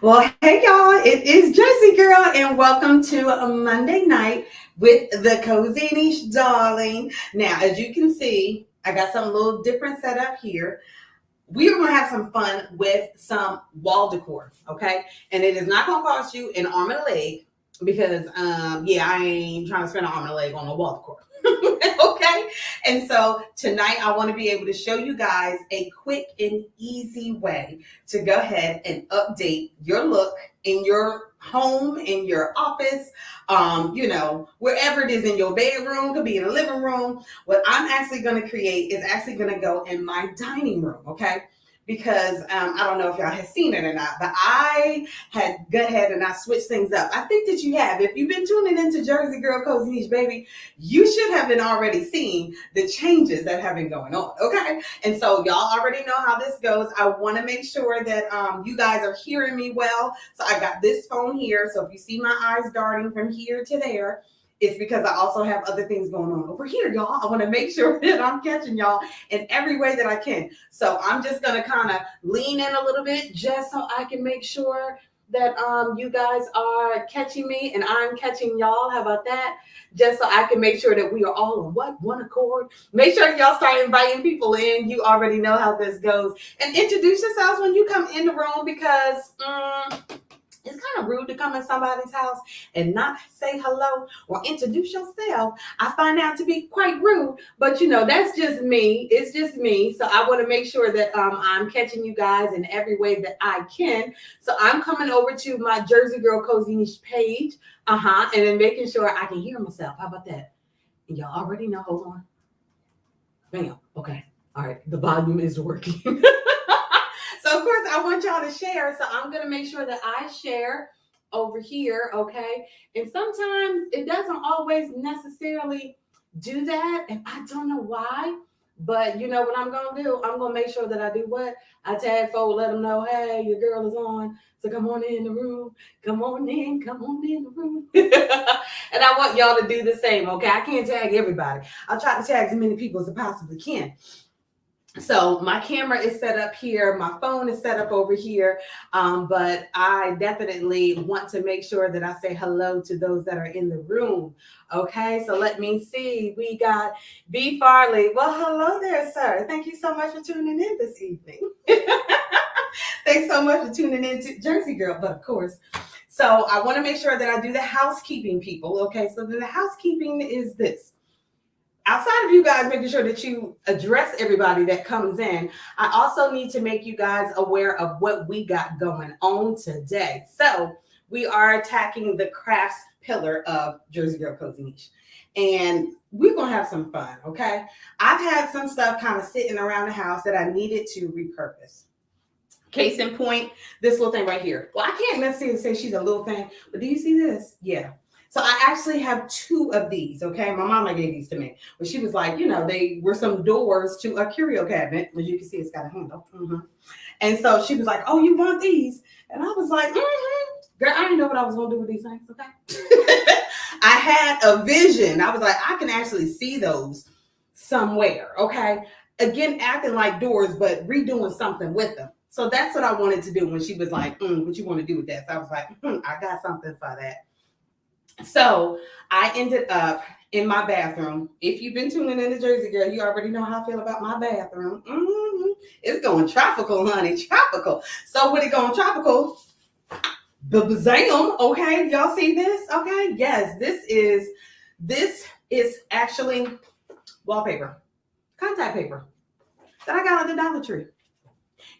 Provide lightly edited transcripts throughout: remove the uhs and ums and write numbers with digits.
Well, hey y'all, it is Jersey Girl, and welcome to a Monday night with the Cozy Niche Darling. Now, as you can see, I got some little different setup here. We are going to have some fun with some wall decor, okay? And it is not going to cost you an arm and a leg because, yeah, I ain't trying to spend an arm and a leg on a wall decor. Okay, and so tonight I want to be able to show you guys a quick and easy way to go ahead and update your look in your home, in your office, wherever it is, in your bedroom, could be in a living room. What I'm actually going to create is actually going to go in my dining room, okay? Because I don't know if y'all have seen it or not, but I had go ahead and I switched things up. I think that you have. If you've been tuning into Jersey Girl Cozy Niche, baby, you should have been already seeing the changes that have been going on, okay? And so y'all already know how this goes. I want to make sure that you guys are hearing me well. So I got this phone here. So if you see my eyes darting from here to there, it's because I also have other things going on over here, y'all. I want to make sure that I'm catching y'all in every way that I can. So I'm just going to kind of lean in a little bit just so I can make sure that you guys are catching me and I'm catching y'all. How about that? Just so I can make sure that we are all on one accord. Make sure y'all start inviting people in. You already know how this goes. And introduce yourselves when you come in the room because it's kind of rude to come in somebody's house and not say hello or introduce yourself. I find out to be quite rude, but that's just me. It's just me. So I want to make sure that I'm catching you guys in every way that I can. So I'm coming over to my Jersey Girl Cozy Niche page, and then making sure I can hear myself. How about that? And y'all already know. Hold on. Bam. Okay. All right. The volume is working. So, of course, I want y'all to share. So, I'm going to make sure that I share over here, okay? And sometimes it doesn't always necessarily do that. And I don't know why. But you know what I'm going to do? I'm going to make sure that I do what? I tag folk, let them know, hey, your girl is on. So, come on in the room. Come on in the room. And I want y'all to do the same, okay? I can't tag everybody. I'll try to tag as many people as I possibly can. So my camera is set up here. My phone is set up over here. But I definitely want to make sure that I say hello to those that are in the room. Okay, so let me see. We got B. Farley. Well, hello there, sir. Thank you so much for tuning in this evening. Thanks so much for tuning in to Jersey Girl, but of course. So I want to make sure that I do the housekeeping, people. Okay, so the housekeeping is this. Outside of you guys making sure that you address everybody that comes in, I also need to make you guys aware of what we got going on today. So we are attacking the crafts pillar of Jersey Girl Cozy Niche. And we're going to have some fun, okay? I've had some stuff kind of sitting around the house that I needed to repurpose. Case in point, this little thing right here. Well, I can't necessarily say she's a little thing, but do you see this? Yeah. So I actually have two of these, okay? My mama gave these to me. But she was like, they were some doors to a curio cabinet. As you can see, it's got a handle. And so she was like, oh, you want these? And I was like, girl, I didn't know what I was going to do with these things, okay? I had a vision. I was like, I can actually see those somewhere, okay? Again, acting like doors, but redoing something with them. So that's what I wanted to do when she was like, what you want to do with that? So I was like, I got something for that. So I ended up in my bathroom. If you've been tuning in to Jersey Girl, you already know how I feel about my bathroom. It's going tropical, honey, tropical. So when it going tropical, bazam, okay? Y'all see this? Okay, yes, this is actually wallpaper, contact paper that I got at the Dollar Tree.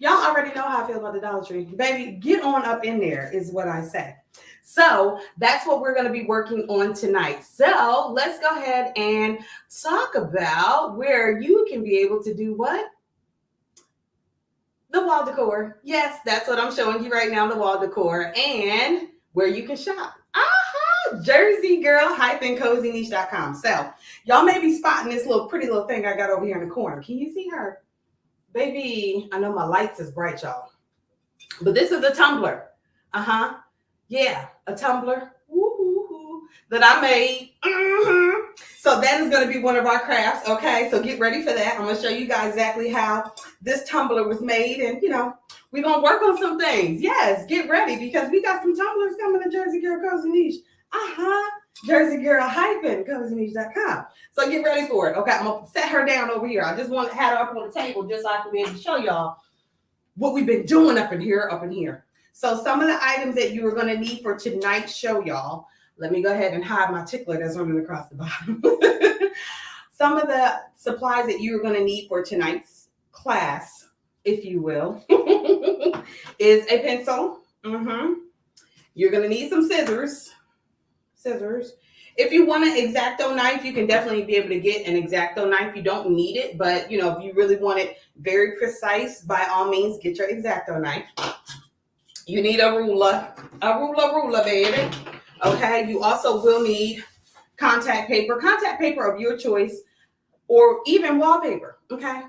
Y'all already know how I feel about the Dollar Tree. Baby, get on up in there is what I say. So that's what we're going to be working on tonight. So let's go ahead and talk about where you can be able to do what? The wall decor. Yes, that's what I'm showing you right now, the wall decor. And where you can shop. JerseyGirl-CozyNiche.com. So y'all may be spotting this little pretty little thing I got over here in the corner. Can you see her? Baby, I know my lights is bright, y'all. But this is a tumbler. Yeah, a tumbler that I made. So that is going to be one of our crafts, okay? So get ready for that. I'm going to show you guys exactly how this tumbler was made, and we're gonna work on some things. Yes, get ready because we got some tumblers coming to Jersey Girl Cozy Niche. Jersey Girl -cozyniche.com. So get ready for it. Okay, I'm gonna set her down over here. I just want to have her up on the table just so I can be able to show y'all what we've been doing up in here. So some of the items that you are going to need for tonight's show, y'all. Let me go ahead and hide my tickler that's running across the bottom. Some of the supplies that you're going to need for tonight's class, if you will, is a pencil. You're going to need some scissors. If you want an X-Acto knife, you can definitely be able to get an X-Acto knife. You don't need it, but if you really want it very precise, by all means, get your X-Acto knife. You need a ruler, baby. Okay. You also will need contact paper of your choice, or even wallpaper. Okay.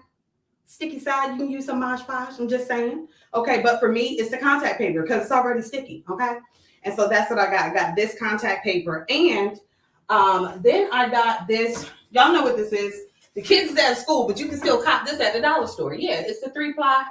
Sticky side, you can use some Mod Podge. I'm just saying. Okay. But for me, it's the contact paper because it's already sticky. Okay. And so that's what I got. I got this contact paper, and then I got this. Y'all know what this is. The kids is at school, but you can still cop this at the dollar store. Yeah, it's the 3-ply.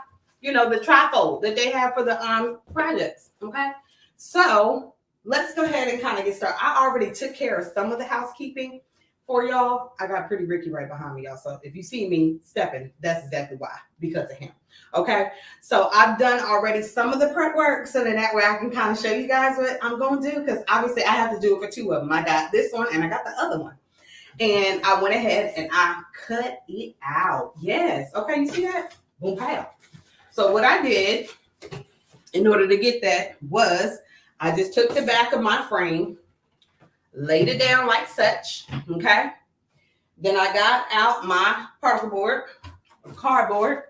The trifold that they have for the projects. Okay, so let's go ahead and kind of get started. I already took care of some of the housekeeping for y'all. I got Pretty Ricky right behind me, y'all. So if you see me stepping, that's exactly why, because of him. Okay, so I've done already some of the prep work, so then that way I can kind of show you guys what I'm going to do, because obviously I have to do it for two of them. I got this one and I got the other one. And I went ahead and I cut it out. Yes. Okay, you see that? Boom, pow. So what I did in order to get that was I just took the back of my frame, laid it down like such, okay? Then I got out my particle board, cardboard,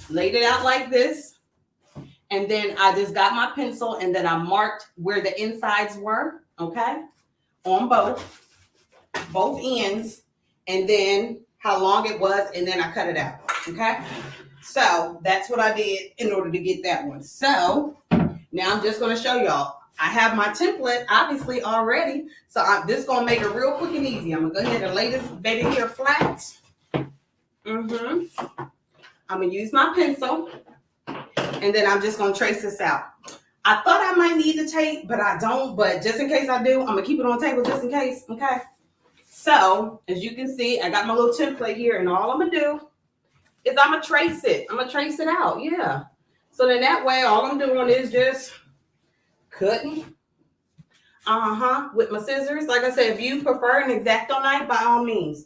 laid it out like this, and then I just got my pencil and then I marked where the insides were, okay? On both ends, and then how long it was, and then I cut it out, okay? So that's what I did in order to get that one. So now I'm just going to show y'all. I have my template obviously already. So this is going to make it real quick and easy. I'm going to go ahead and lay this baby here flat. I'm going to use my pencil. And then I'm just going to trace this out. I thought I might need the tape, but I don't. But just in case I do, I'm going to keep it on the table just in case. Okay. So as you can see, I got my little template here. And all I'm going to do is I'm going to trace it. I'm going to trace it out. Yeah. So then that way, all I'm doing is just cutting. With my scissors. Like I said, if you prefer an X-Acto knife, by all means.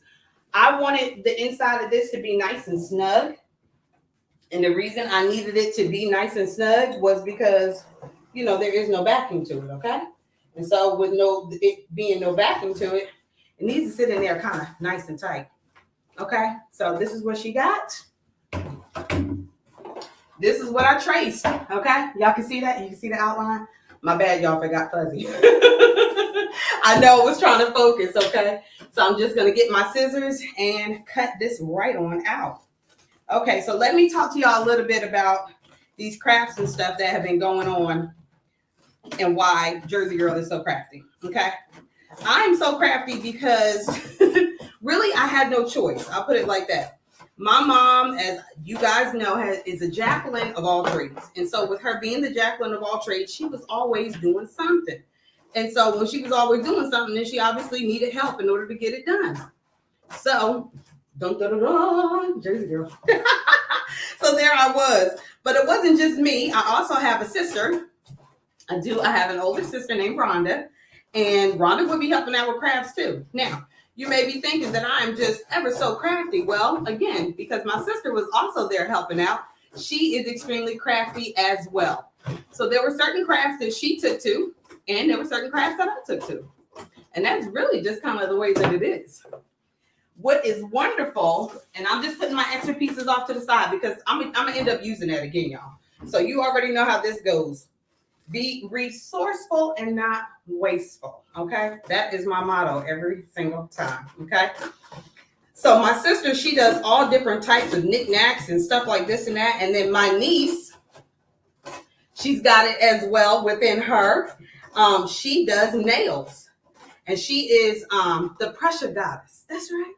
I wanted the inside of this to be nice and snug. And the reason I needed it to be nice and snug was because, there is no backing to it, okay? And so with it being no backing to it, it needs to sit in there kind of nice and tight. Okay? So this is what she got. This is what I traced, okay? Y'all can see that? You can see the outline? My bad, y'all, if it got fuzzy. I know I was trying to focus, okay? So I'm just going to get my scissors and cut this right on out. Okay, so let me talk to y'all a little bit about these crafts and stuff that have been going on and why Jersey Girl is so crafty, okay? I'm so crafty because really I had no choice. I'll put it like that. My mom, as you guys know, is a Jacqueline of all trades. And so with her being the Jacqueline of all trades, she was always doing something. And so when she was always doing something, then she obviously needed help in order to get it done. So, Jersey Girl. So there I was. But it wasn't just me. I also have a sister. I have an older sister named Rhonda. And Rhonda would be helping out with crafts too. Now, you may be thinking that I'm just ever so crafty. Well, again, because my sister was also there helping out, she is extremely crafty as well. So there were certain crafts that she took to, and there were certain crafts that I took to. And that's really just kind of the way that it is. What is wonderful, and I'm just putting my extra pieces off to the side because I'm going to end up using that again, y'all. So you already know how this goes. Be resourceful and not wasteful, okay? That is my motto every single time, okay? So my sister, she does all different types of knickknacks and stuff like this and that. And then my niece, she's got it as well within her. She does nails. and she is the pressure goddess. That's right.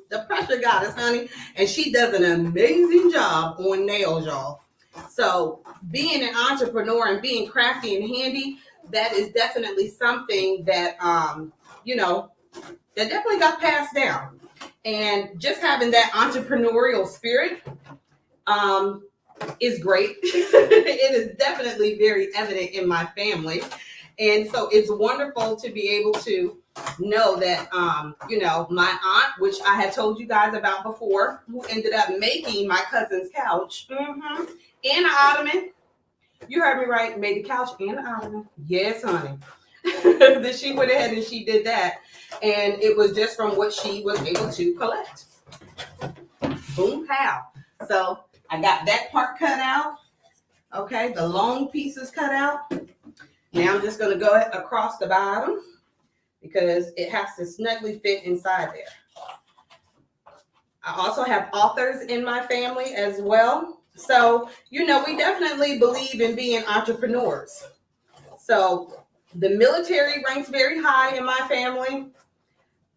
The pressure goddess, honey. And she does an amazing job on nails, y'all. So being an entrepreneur and being crafty and handy, that is definitely something that that definitely got passed down. And just having that entrepreneurial spirit is great. It is definitely very evident in my family. And so it's wonderful to be able to know that, my aunt, which I had told you guys about before, who ended up making my cousin's couch and an ottoman. You heard me right. Made the couch and the ottoman. Yes, honey. That she went ahead and she did that. And it was just from what she was able to collect. Boom, pow. So I got that part cut out. Okay, the long pieces cut out. Now I'm just going to go across the bottom because it has to snugly fit inside there. I also have authors in my family as well. So, we definitely believe in being entrepreneurs. So the military ranks very high in my family.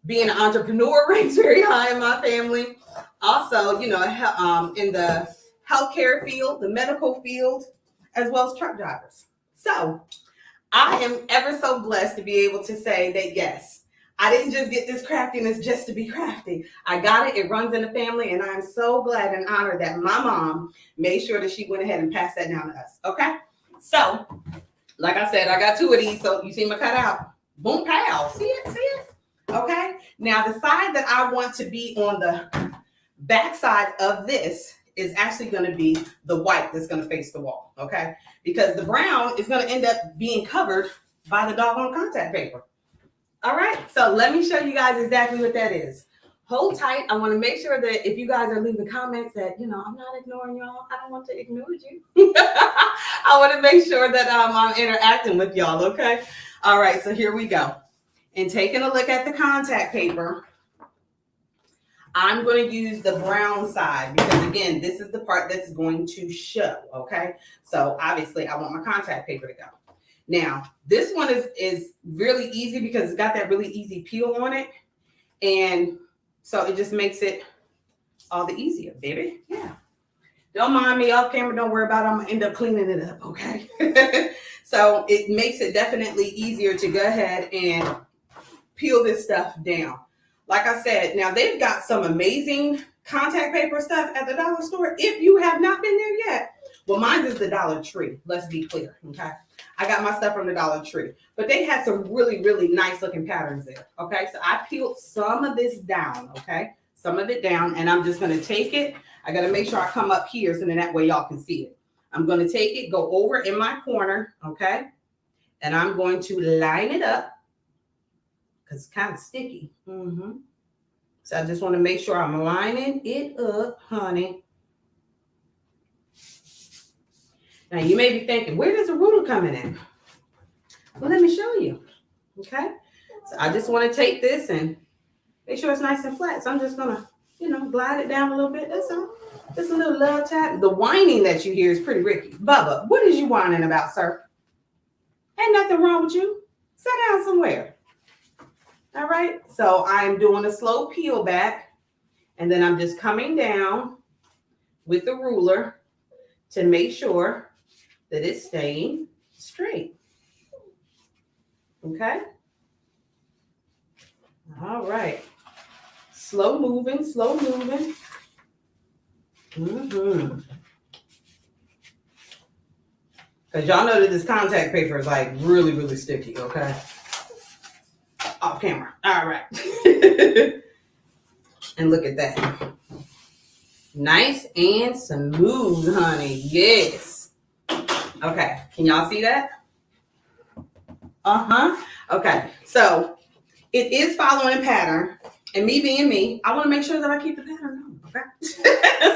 Being an entrepreneur ranks very high in my family. Also, in the healthcare field, the medical field, as well as truck drivers. So I am ever so blessed to be able to say that, yes, I didn't just get this craftiness just to be crafty. I got it. It runs in the family. And I'm so glad and honored that my mom made sure that she went ahead and passed that down to us. Okay. So like I said, I got two of these. So you see my cutout. Boom, pow. See it? Okay. Now the side that I want to be on the back side of this is actually going to be the white that's going to face the wall. Okay. Because the brown is going to end up being covered by the doggone contact paper. All right. So let me show you guys exactly what that is. Hold tight. I want to make sure that if you guys are leaving comments that, I'm not ignoring y'all. I don't want to ignore you. I want to make sure that I'm interacting with y'all. Okay. All right. So here we go. And taking a look at the contact paper, I'm going to use the brown side because, again, this is the part that's going to show, okay? So, obviously, I want my contact paper to go. Now, this one is really easy because it's got that really easy peel on it. And so it just makes it all the easier, baby. Yeah. Don't mind me off camera. Don't worry about it. I'm going to end up cleaning it up, okay? So it makes it definitely easier to go ahead and peel this stuff down. Like I said, now they've got some amazing contact paper stuff at the dollar store. If you have not been there yet, well, mine is the Dollar Tree. Let's be clear, okay? I got my stuff from the Dollar Tree, but they had some really, really nice looking patterns there, okay? So I peeled some of this down, okay? Some of it down, and I'm just going to take it. I got to make sure I come up here so then that way y'all can see it. I'm going to take it, go over in my corner, okay? And I'm going to line it up because it's kind of sticky. So I just want to make sure I'm lining it up, honey. Now you may be thinking, where does the ruler come in? Well, let me show you. Okay. So I just want to take this and make sure it's nice and flat. So I'm just going to, glide it down a little bit. That's all. Just a little love tap. The whining that you hear is pretty Ricky. Bubba, what is you whining about, sir? Ain't nothing wrong with you. Sit down somewhere. All right. So I'm doing a slow peel back. And then I'm just coming down with the ruler to make sure that it's staying straight. Okay. All right. Slow moving, slow moving. Because y'all know that this contact paper is like really, really sticky, okay? Off camera. All right. And look at that. Nice and smooth, honey. Yes. Okay. Can y'all see that? Okay. So it is following a pattern. And me being me, I want to make sure that I keep the pattern on. Okay.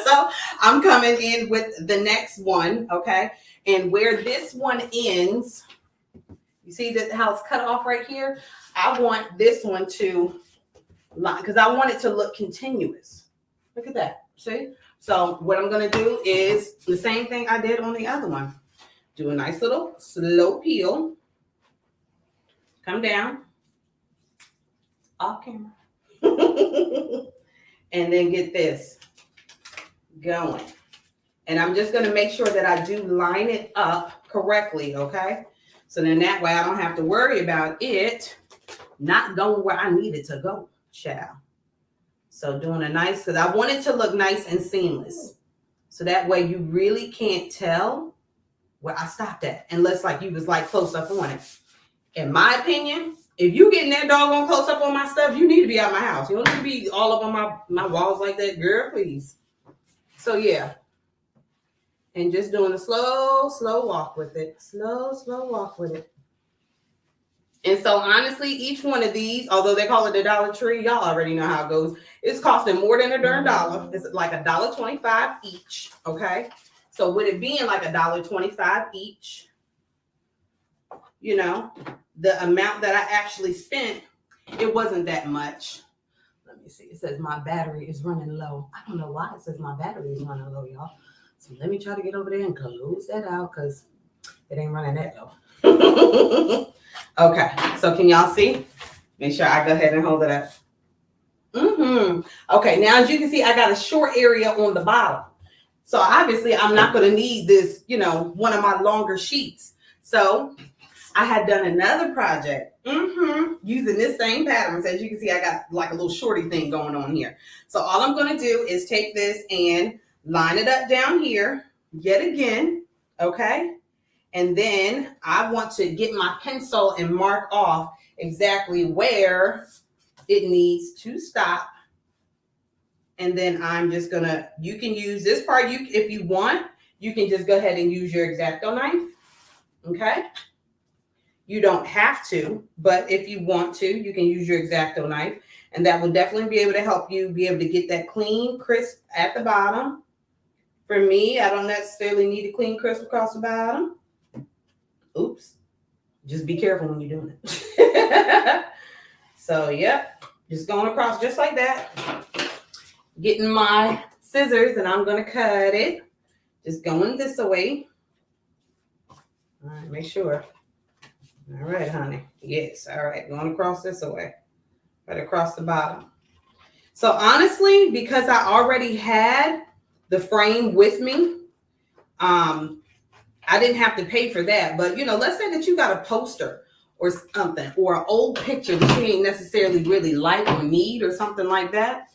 So I'm coming in with the next one. Okay. And where this one ends, you see that how it's cut off right here? I want this one to line because I want it to look continuous. Look at that. See? So what I'm going to do is the same thing I did on the other one. Do a nice little slow peel. Come down. off camera. And then get this going. And I'm just going to make sure that I do line it up correctly, okay? So then that way I don't have to worry about it not going where I need it to go, child. So doing a nice, because I want it to look nice and seamless. So that way you really can't tell where I stopped at, unless like you was like close up on it. In my opinion, if you getting that doggone close up on my stuff, you need to be out of my house. You don't need to be all up on my walls like that, girl, please. So yeah. And just doing a slow walk with it. Slow walk with it. And so honestly, each one of these, although they call it the Dollar Tree, y'all already know how it goes. It's costing more than a darn dollar. It's like $1.25 each. Okay. So with it being like $1.25 each, you know, the amount that I actually spent, it wasn't that much. Let me see. It says my battery is running low. I don't know why it says my battery is running low, y'all. So let me try to get over there and close that out because it ain't running that low. Okay, so can y'all see? Make sure I go ahead and hold it up. Okay, now as you can see, I got a short area on the bottom. So obviously I'm not going to need this, you know, one of my longer sheets. So I had done another project using this same pattern. So as you can see, I got like a little shorty thing going on here. So all I'm going to do is take this and line it up down here yet again, okay? And then I want to get my pencil and mark off exactly where it needs to stop. And then I'm just gonna, you can use this part, if you want, you can just go ahead and use your X-Acto knife, okay? You don't have to, but if you want to, you can use your X-Acto knife. And that will definitely be able to help you be able to get that clean, crisp at the bottom. For me, I don't necessarily need a clean, crisp across the bottom. Oops. Just be careful when you're doing it. So, yep. Just going across just like that. Getting my scissors and I'm going to cut it. Just going this way. All right, make sure. All right, honey. Yes. All right. Going across this way. Right across the bottom. So, honestly, because I already had the frame with me, I didn't have to pay for that. But, you know, let's say that you got a poster or something or an old picture that you ain't necessarily really like or need or something like that.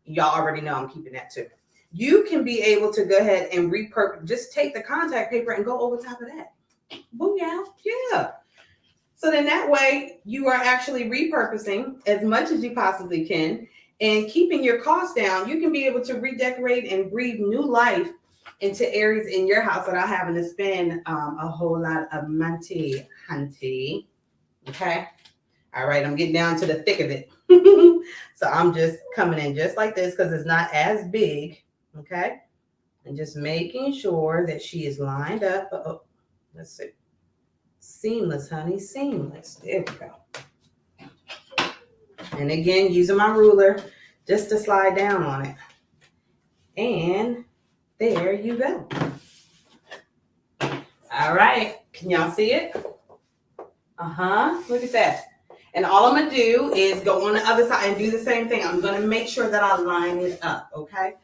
Y'all already know I'm keeping that too. You can be able to go ahead and repurpose. Just take the contact paper and go over top of that. Booyah. Yeah. So then that way you are actually repurposing as much as you possibly can and keeping your costs down. You can be able to redecorate and breathe new life into areas in your house without having to spend a whole lot of money, hunty. Okay. All right. I'm getting down to the thick of it. So I'm just coming in just like this because it's not as big. Okay. And just making sure that she is lined up. Oh, let's see. Seamless, honey. Seamless. There we go. And again, using my ruler just to slide down on it. And there you go. All right. Can y'all see it? Look at that. And all I'm going to do is go on the other side and do the same thing. I'm going to make sure that I line it up, okay?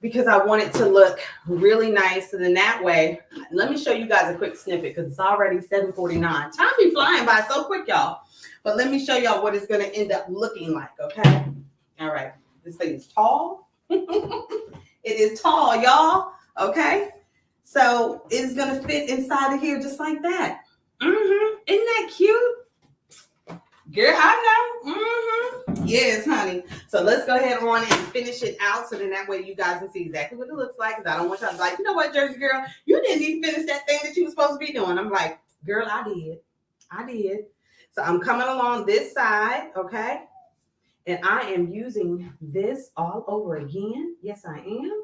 Because I want it to look really nice. And then that way, let me show you guys a quick snippet because it's already 7:49. Time be flying by so quick, y'all. But let me show y'all what it's going to end up looking like, okay? All right. This thing is tall. It is tall, y'all. Okay. So it's going to fit inside of here just like that. Isn't that cute? Girl, I know. Yes, honey. So let's go ahead on and finish it out. So then that way you guys can see exactly what it looks like. Because I don't want y'all to be like, you know what, Jersey girl, you didn't even finish that thing that you were supposed to be doing. I'm like, girl, I did. So I'm coming along this side, okay? And I am using this all over again. Yes, I am.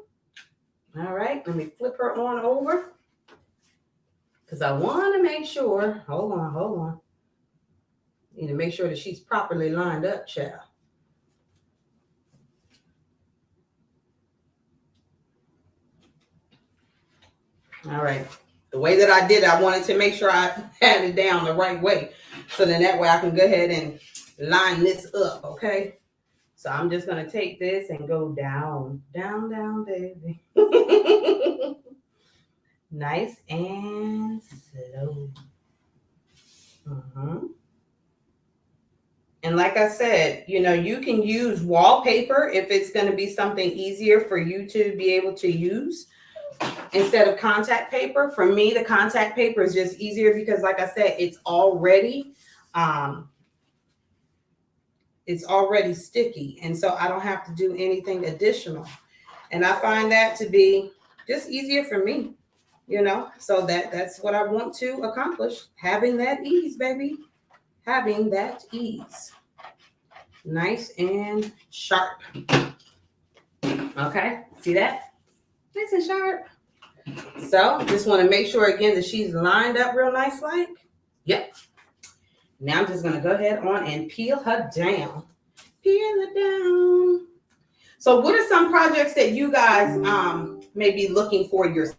All right, let me flip her on over. Because I want to make sure, hold on. Need to make sure that she's properly lined up, child. All right. The way that I did it, I wanted to make sure I had it down the right way. So then that way I can go ahead and line this up, okay? So I'm just going to take this and go down, down, down, baby. Nice and slow. Mm-hmm. And like I said, you can use wallpaper if it's going to be something easier for you to be able to use instead of contact paper. For me, the contact paper is just easier because, like I said, it's already sticky. And so I don't have to do anything additional. And I find that to be just easier for me, so that's what I want to accomplish. Having that ease, baby. Having that ease. Nice and sharp. Okay, see that? Nice and sharp. So just want to make sure again that she's lined up real nice like. Yep. Now I'm just going to go ahead on and peel her down. Peel her down. So what are some projects that you guys may be looking for yourself?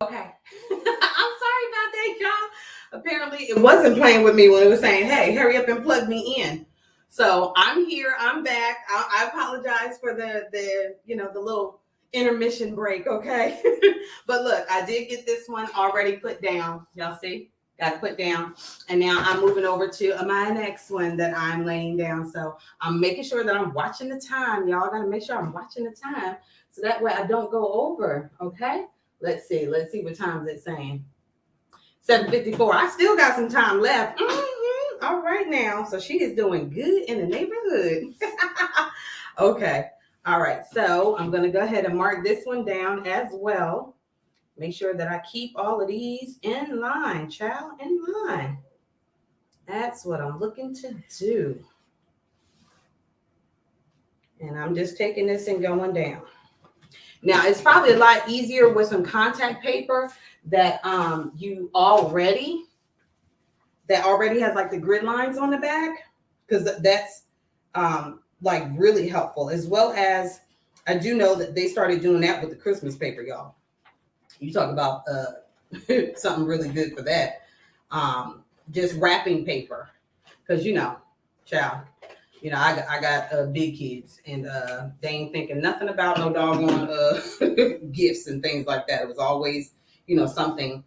Okay. I'm sorry about that, y'all. Apparently, it wasn't playing with me when it was saying, hey, hurry up and plug me in. So I'm here. I'm back. I apologize for the little intermission break, okay? But look, I did get this one already put down. Y'all see? Got to put down. And now I'm moving over to my next one that I'm laying down. So I'm making sure that I'm watching the time. Y'all got to make sure I'm watching the time so that way I don't go over, okay? Let's see what time is it saying. 7:54. I still got some time left. All right now. So she is doing good in the neighborhood. Okay. All right. So I'm going to go ahead and mark this one down as well. Make sure that I keep all of these in line, child, in line. That's what I'm looking to do. And I'm just taking this and going down. Now, it's probably a lot easier with some contact paper that already has like the grid lines on the back, because that's like really helpful, as well as I do know that they started doing that with the Christmas paper, y'all. You talk about something really good for that. Just wrapping paper, because child, I got big kids, and they ain't thinking nothing about no doggone gifts and things like that. It was always something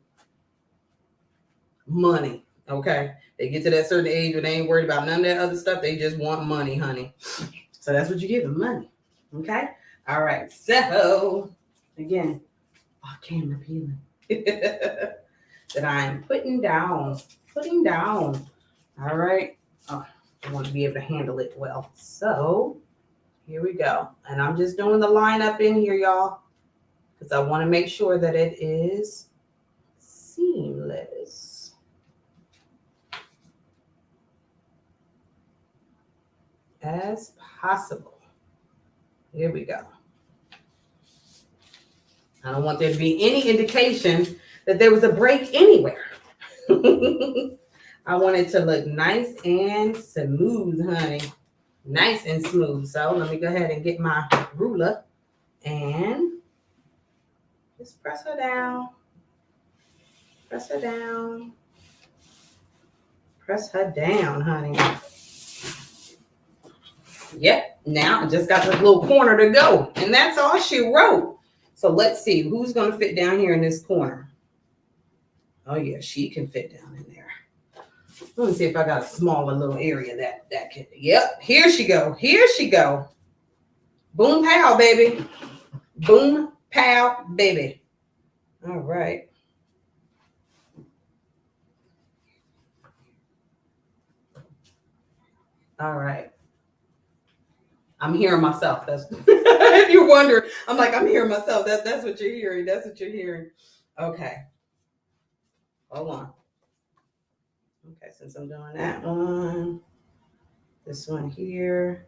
money. Okay, they get to that certain age where they ain't worried about none of that other stuff. They just want money, honey. So that's what you give them, money. Okay. All right. So again, camera peeling that I am putting down. All right. Oh, I want to be able to handle it well. So here we go. And I'm just doing the line up in here, y'all, because I want to make sure that it is seamless as possible. Here we go. I don't want there to be any indication that there was a break anywhere. I want it to look nice and smooth, honey. Nice and smooth. So let me go ahead and get my ruler and just press her down. Press her down. Press her down, honey. Yep. Now I just got this little corner to go. And that's all she wrote. So let's see who's going to fit down here in this corner. Oh, yeah, she can fit down in there. Let me see if I got a smaller little area that can. Yep, here she go. Here she go. Boom, pow, baby. Boom, pow, baby. All right. All right. I'm hearing myself. That's if you're wondering. I'm like, I'm hearing myself. That's what you're hearing. That's what you're hearing. Okay. Hold on. Okay, since I'm doing that one, this one here.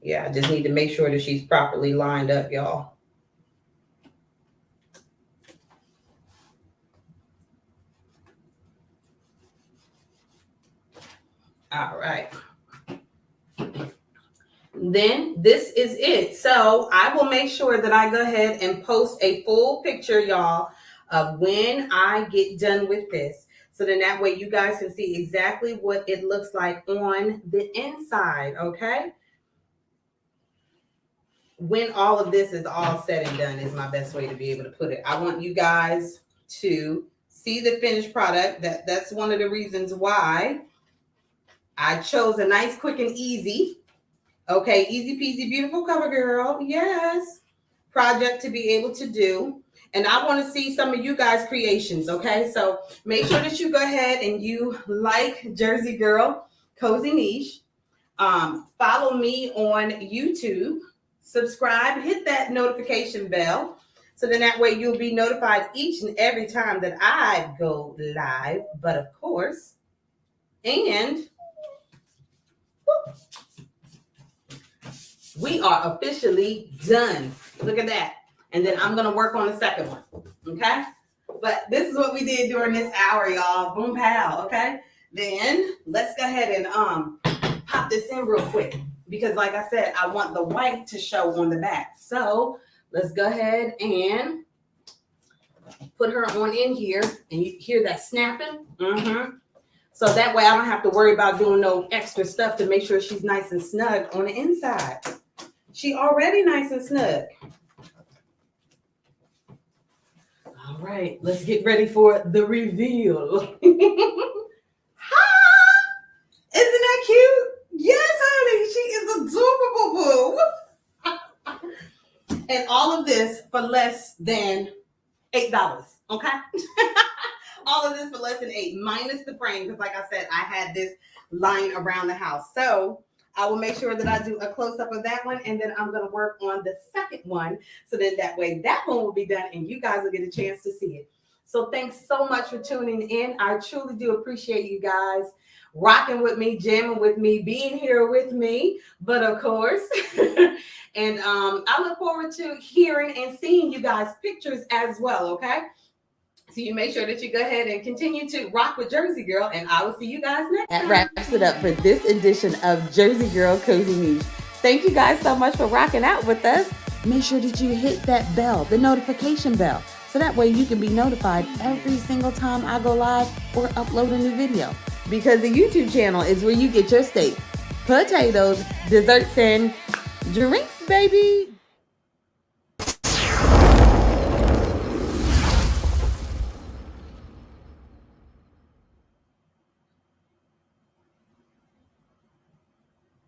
Yeah, I just need to make sure that she's properly lined up, y'all. All right. Then this is it. So I will make sure that I go ahead and post a full picture, y'all, of when I get done with this. So then that way you guys can see exactly what it looks like on the inside, okay? When all of this is all said and done is my best way to be able to put it. I want you guys to see the finished product. That's one of the reasons why I chose a nice, quick, and easy. Okay, easy peasy, beautiful cover girl. Yes. Project to be able to do. And I want to see some of you guys' creations, okay? So make sure that you go ahead and you like Jersey Girl Cozy Niche. Follow me on YouTube. Subscribe, hit that notification bell. So then that way you'll be notified each and every time that I go live. But of course, and we are officially done. Look at that. And then I'm going to work on the second one. Okay? But this is what we did during this hour, y'all. Boom, pow. Okay? Then let's go ahead and pop this in real quick. Because like I said, I want the white to show on the back. So let's go ahead and put her on in here. And you hear that snapping? Mm-hmm. So that way I don't have to worry about doing no extra stuff to make sure she's nice and snug on the inside. She already nice and snug. All right, let's get ready for the reveal. Hi! Isn't that cute? Yes, honey, she is adorable, boo. And all of this for less than $8, okay? All of this for less than $8, minus the frame, because like I said, I had this lying around the house. So I will make sure that I do a close-up of that one, and then I'm going to work on the second one. So then that way that one will be done, and you guys will get a chance to see it. So thanks so much for tuning in. I truly do appreciate you guys rocking with me, jamming with me, being here with me, but of course. And I look forward to hearing and seeing you guys' pictures as well, okay? So you make sure that you go ahead and continue to rock with Jersey Girl, and I will see you guys next time. That wraps it up for this edition of Jersey Girl Cozy Niche. Thank you guys so much for rocking out with us. Make sure that you hit that bell, the notification bell, so that way you can be notified every single time I go live or upload a new video. Because the YouTube channel is where you get your steak, potatoes, desserts, and drinks, baby.